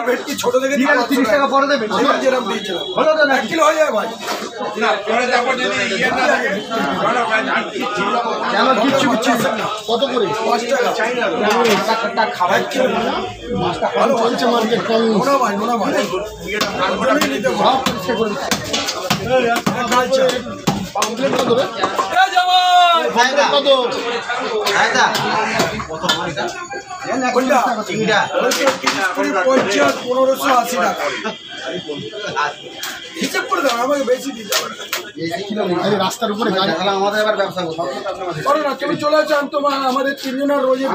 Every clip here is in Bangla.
ভেটকি ছোট থেকে 30 টাকা পরে দেবেন যেরকম দিয়েছিলাম হলো তো 1 কিলো হয়ে যায় ভাই না পরে দেখো যদি ইয়ে না লাগে কেন কিচ্ছু কত করে 5 টাকা টাকা খাবার কিলো মাছটা ভালো চলছে মার্কেট কম নোনা ভাই আমি নিতে সব চেষ্টা করে পাম্পলেট কত রে এ জওয়ান পাম্পলেট কত আয়দা কত মাছটা কোনটা চিংড়া 1580 টাকা হিসাব করে দাও আমাকে বেশি দিতে হবে এই রাস্তার উপরে গাড়ি তাহলে আমাদের এবার ব্যবসা করো না তুমি চলে আসো আমি তোমার আমাদের তিনজনের রোজে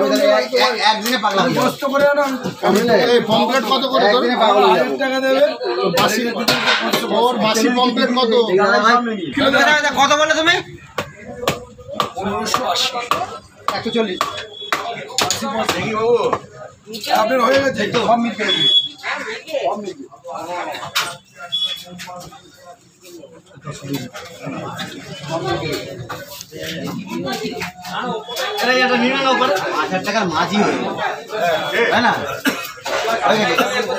একদিনে পাগলা কষ্ট করে না এই পমপ্লেট কত করে তোর 1000 টাকা দেবে বাসি ওর বাসি পমপ্লেট কত কত বলে তুমি 1580 140 দেখি বাবু আপনার হয়ে গেছে কম মিট করে দিন কম মিট अरे यार नीना ना ऊपर 8000 টাকার মাঝি হয়ে তাই না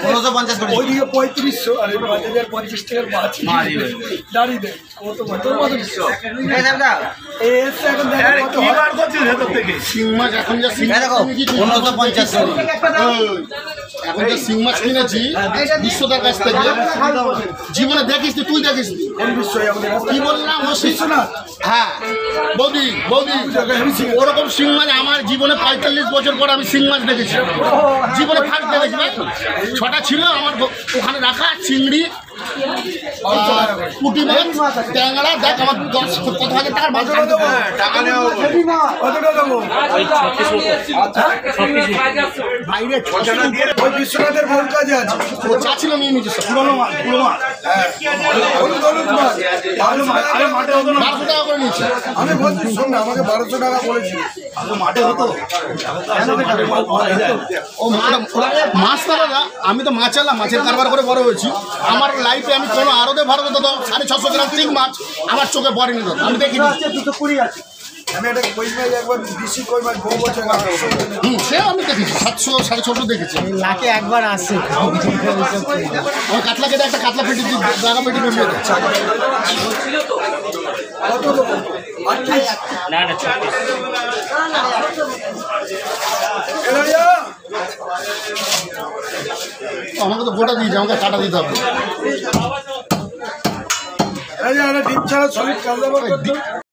1550 করে ওইদিকে 3500 আর 5050 টাকার মাঝি হয়ে দাঁড়ি দে কত তোর কত দিছো এই দাদা এই এসে এখন দেখো কত কি বার করছিস ভেতর থেকে শিং মাছ এখন যা শিং দেখো 1550 এখন যে শিং মাছ কিনেছি বিশ্বদার কাছ থেকে জীবনে দেখিস তুই দেখিস কি বললাম ও শিশুনাথ হ্যাঁ বৌদি ওরকম শিং মাছ আমার জীবনে 45 বছর পর আমি শিং মাছ দেখেছি জীবনে ফার্স্ট দেখেছি ভাই 6টা ছিল আমার ওখানে রাখা চিংড়ি পুঁটি মাছ ট্যাংরা দেখ আমার 10,000 টাকার বাজার টাকা নেওয়া কতটা দেবো বাইরে ওই বিশ্বনাথের ভোল কাজে আছে ও চা ছিল নিয়ে নিয়েছে পুরোনো মাছ হলুদ মাছ আরে মাঠে হতো না 1200 টাকা করে নিয়েছে আমি বলছি শোন না আমাকে 1200 টাকা বলেছি মাঠে হতো ও মাছ তারা আমি তো মাছালা মাছের কারবার করে বড় হয়েছি আমার লাইফে আমি কোনো আরতে ভারতে তো 650 গ্রাম চিং মাছ আমার চোখে পড়েনি তো আমি দেখিনি আমি একটা কই মাছ একবার দিশি কই মাছ বহু বছর সে আমি দেখেছি 700 650 দেখেছি লাখে একবার আসে ওই কাতলা কেটে একটা কাতলা পেটি জায়গা পেটি বেরিয়ে কত দেবো না আমাকে তো গোটা দিয়েছে আমাকে কাটা দিতে হবে ডিম ছাড়া সলিড কাজ